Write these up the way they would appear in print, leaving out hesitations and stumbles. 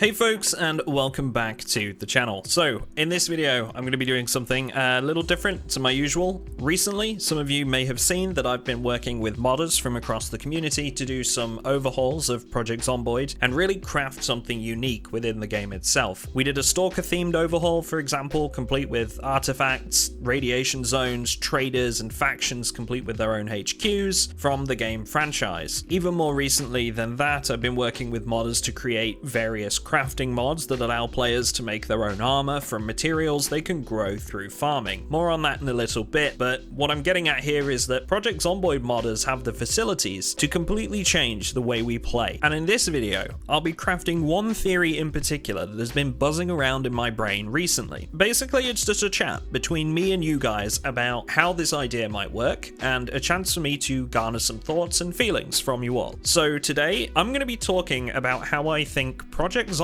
Hey folks, and welcome back to the channel. So in this video I'm going to be doing something a little different to my usual. Recently some of you may have seen that I've been working with modders from across the community to do some overhauls of Project Zomboid and really craft something unique within the game itself. We did a stalker themed overhaul, for example, complete with artifacts, radiation zones, traders and factions complete with their own HQs from the game franchise. Even more recently than that, I've been working with modders to create various crafting mods that allow players to make their own armor from materials they can grow through farming. More on that in a little bit, but what I'm getting at here is that Project Zomboid modders have the facilities to completely change the way we play. And in this video, I'll be crafting one theory in particular that has been buzzing around in my brain recently. Basically, it's just a chat between me and you guys about how this idea might work, and a chance for me to garner some thoughts and feelings from you all. So today, I'm going to be talking about how I think Project Zomboid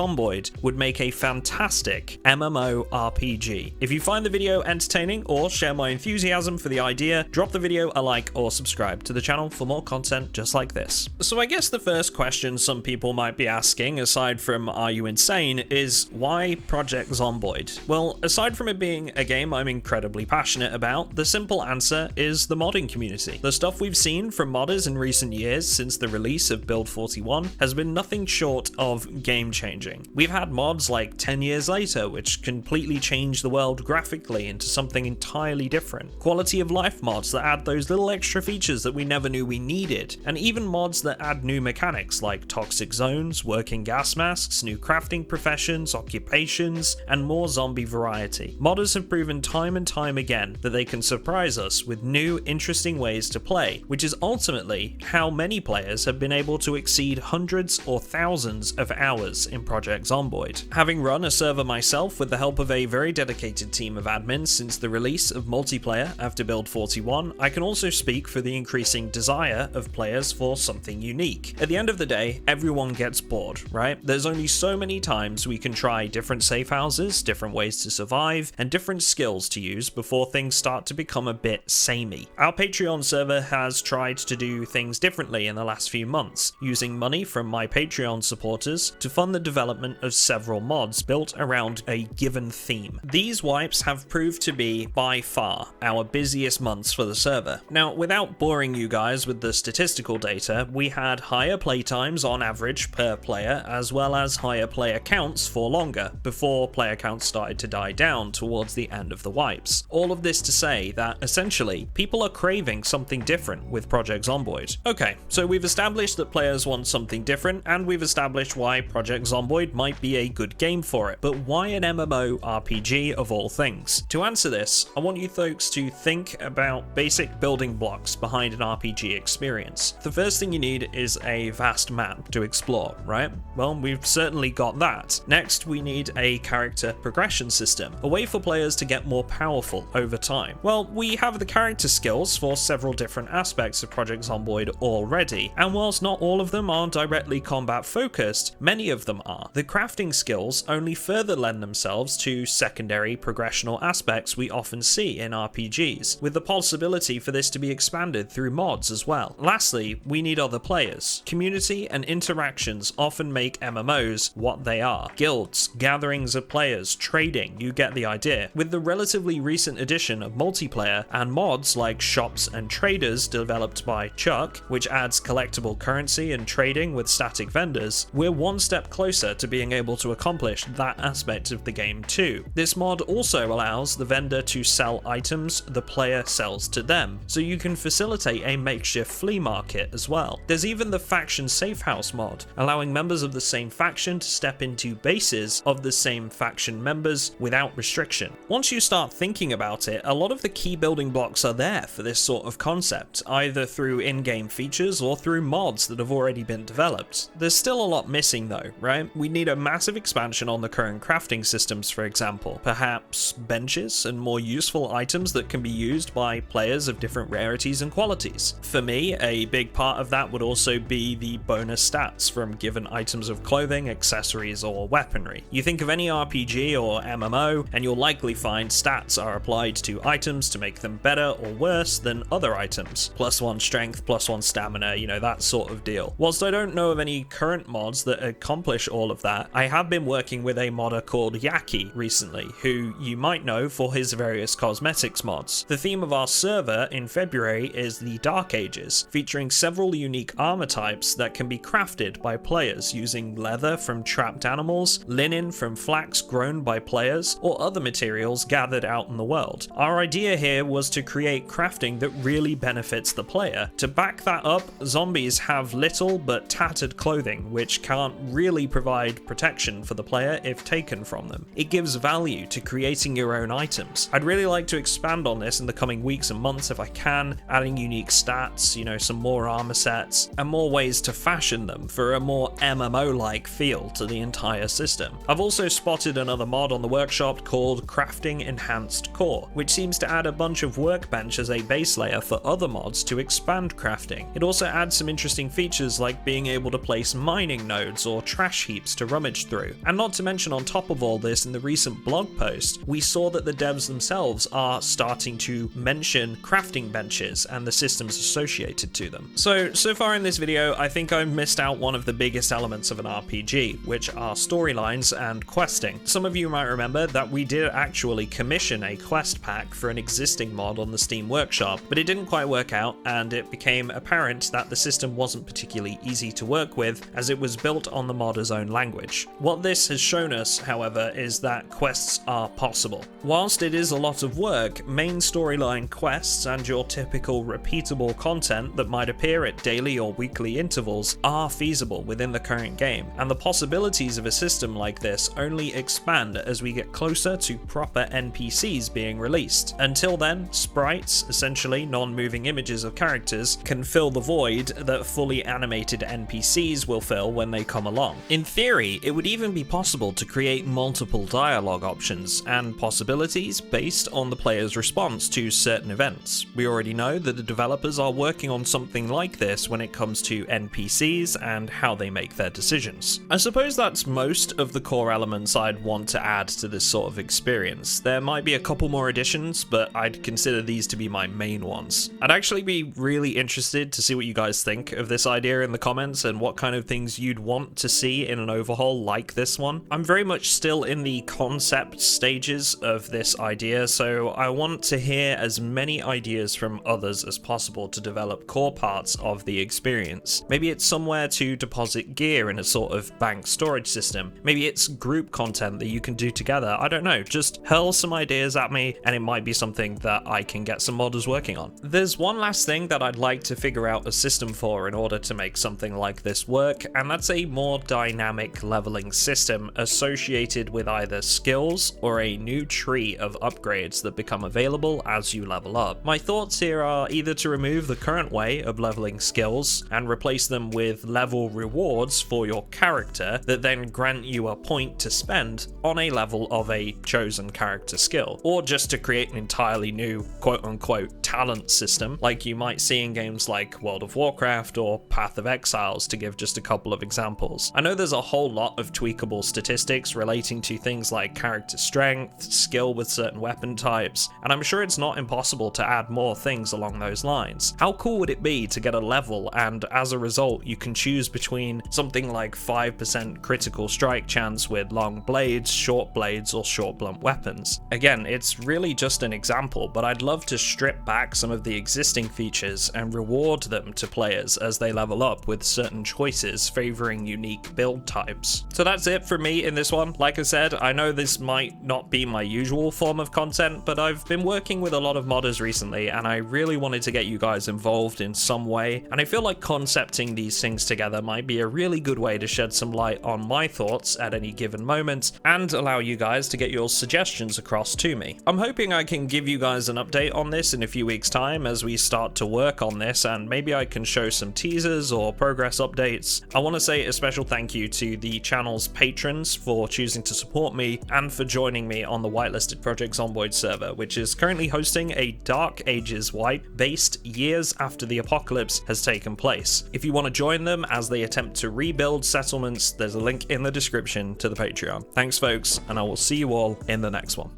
would make a fantastic MMORPG. If you find the video entertaining or share my enthusiasm for the idea, drop the video a like or subscribe to the channel for more content just like this. So I guess the first question some people might be asking, aside from are you insane, is why Project Zomboid? Well, aside from it being a game I'm incredibly passionate about, the simple answer is the modding community. The stuff we've seen from modders in recent years since the release of Build 41 has been nothing short of game changing. We've had mods like 10 years later which completely change the world graphically into something entirely different. Quality of life mods that add those little extra features that we never knew we needed. And even mods that add new mechanics like toxic zones, working gas masks, new crafting professions, occupations, and more zombie variety. Modders have proven time and time again that they can surprise us with new, interesting ways to play, which is ultimately how many players have been able to exceed hundreds or thousands of hours in Project Zomboid. Having run a server myself with the help of a very dedicated team of admins since the release of multiplayer after Build 41, I can also speak for the increasing desire of players for something unique. At the end of the day, everyone gets bored, right? There's only so many times we can try different safe houses, different ways to survive, and different skills to use before things start to become a bit samey. Our Patreon server has tried to do things differently in the last few months, using money from my Patreon supporters to fund the development of several mods built around a given theme. These wipes have proved to be, by far, our busiest months for the server. Now, without boring you guys with the statistical data, we had higher playtimes on average per player, as well as higher player counts for longer, before player counts started to die down towards the end of the wipes. All of this to say that, essentially, people are craving something different with Project Zomboid. Okay, so we've established that players want something different, and we've established why Project Zomboid might be a good game for it, but why an MMORPG of all things? To answer this, I want you folks to think about basic building blocks behind an RPG experience. The first thing you need is a vast map to explore, right? Well, we've certainly got that. Next, we need a character progression system, a way for players to get more powerful over time. Well, we have the character skills for several different aspects of Project Zomboid already, and whilst not all of them are directly combat focused, many of them are. The crafting skills only further lend themselves to secondary progressional aspects we often see in RPGs, with the possibility for this to be expanded through mods as well. Lastly, we need other players. Community and interactions often make MMOs what they are. Guilds, gatherings of players, trading, you get the idea. With the relatively recent addition of multiplayer and mods like shops and traders developed by Chuck, which adds collectible currency and trading with static vendors, we're one step closer to being able to accomplish that aspect of the game too. This mod also allows the vendor to sell items the player sells to them, so you can facilitate a makeshift flea market as well. There's even the faction safe house mod, allowing members of the same faction to step into bases of the same faction members without restriction. Once you start thinking about it, a lot of the key building blocks are there for this sort of concept, either through in-game features or through mods that have already been developed. There's still a lot missing though, right? We need a massive expansion on the current crafting systems, for example. Perhaps benches and more useful items that can be used by players of different rarities and qualities. For me, a big part of that would also be the bonus stats from given items of clothing, accessories, or weaponry. You think of any RPG or MMO, and you'll likely find stats are applied to items to make them better or worse than other items. +1 strength, +1 stamina, you know, that sort of deal. Whilst I don't know of any current mods that accomplish all all of that, I have been working with a modder called Yaki recently, who you might know for his various cosmetics mods. The theme of our server in February is the Dark Ages, featuring several unique armor types that can be crafted by players using leather from trapped animals, linen from flax grown by players, or other materials gathered out in the world. Our idea here was to create crafting that really benefits the player. To back that up, zombies have little but tattered clothing, which can't really provide protection for the player if taken from them. It gives value to creating your own items. I'd really like to expand on this in the coming weeks and months if I can, adding unique stats, some more armor sets, and more ways to fashion them for a more MMO-like feel to the entire system. I've also spotted another mod on the workshop called Crafting Enhanced Core, which seems to add a bunch of workbench as a base layer for other mods to expand crafting. It also adds some interesting features like being able to place mining nodes or trash heaps to rummage through. And not to mention, on top of all this, in the recent blog post, we saw that the devs themselves are starting to mention crafting benches and the systems associated to them. So far in this video, I think I've missed out one of the biggest elements of an RPG, which are storylines and questing. Some of you might remember that we did actually commission a quest pack for an existing mod on the Steam Workshop, but it didn't quite work out, and it became apparent that the system wasn't particularly easy to work with, as it was built on the modder's own language. What this has shown us, however, is that quests are possible. Whilst it is a lot of work, main storyline quests and your typical repeatable content that might appear at daily or weekly intervals are feasible within the current game, and the possibilities of a system like this only expand as we get closer to proper NPCs being released. Until then, sprites, essentially non-moving images of characters, can fill the void that fully animated NPCs will fill when they come along. In theory, it would even be possible to create multiple dialogue options and possibilities based on the player's response to certain events. We already know that the developers are working on something like this when it comes to NPCs and how they make their decisions. I suppose that's most of the core elements I'd want to add to this sort of experience. There might be a couple more additions, but I'd consider these to be my main ones. I'd actually be really interested to see what you guys think of this idea in the comments and what kind of things you'd want to see in an overhaul like this one. I'm very much still in the concept stages of this idea, so I want to hear as many ideas from others as possible to develop core parts of the experience. Maybe it's somewhere to deposit gear in a sort of bank storage system. Maybe it's group content that you can do together. I don't know, just hurl some ideas at me and it might be something that I can get some modders working on. There's one last thing that I'd like to figure out a system for in order to make something like this work, and that's a more dynamic leveling system associated with either skills or a new tree of upgrades that become available as you level up. My thoughts here are either to remove the current way of leveling skills and replace them with level rewards for your character that then grant you a point to spend on a level of a chosen character skill, or just to create an entirely new quote-unquote talent system like you might see in games like World of Warcraft or Path of Exiles, to give just a couple of examples. I know there's a whole lot of tweakable statistics relating to things like character strength, skill with certain weapon types, and I'm sure it's not impossible to add more things along those lines. How cool would it be to get a level and as a result you can choose between something like 5% critical strike chance with long blades, short blades, or short blunt weapons? Again, it's really just an example, but I'd love to strip back some of the existing features and reward them to players as they level up with certain choices favoring unique build types. So that's it for me in this one. Like I said, I know this might not be my usual form of content, but I've been working with a lot of modders recently and I really wanted to get you guys involved in some way, and I feel like concepting these things together might be a really good way to shed some light on my thoughts at any given moment and allow you guys to get your suggestions across to me. I'm hoping I can give you guys an update on this in a few weeks' time as we start to work on this, and maybe I can show some teasers or progress updates. I want to say a special thank you to the channel's patrons for choosing to support me and for joining me on the whitelisted Project Zomboid server, which is currently hosting a Dark Ages wipe based years after the apocalypse has taken place. If you want to join them as they attempt to rebuild settlements, there's a link in the description to the Patreon. Thanks folks, and I will see you all in the next one.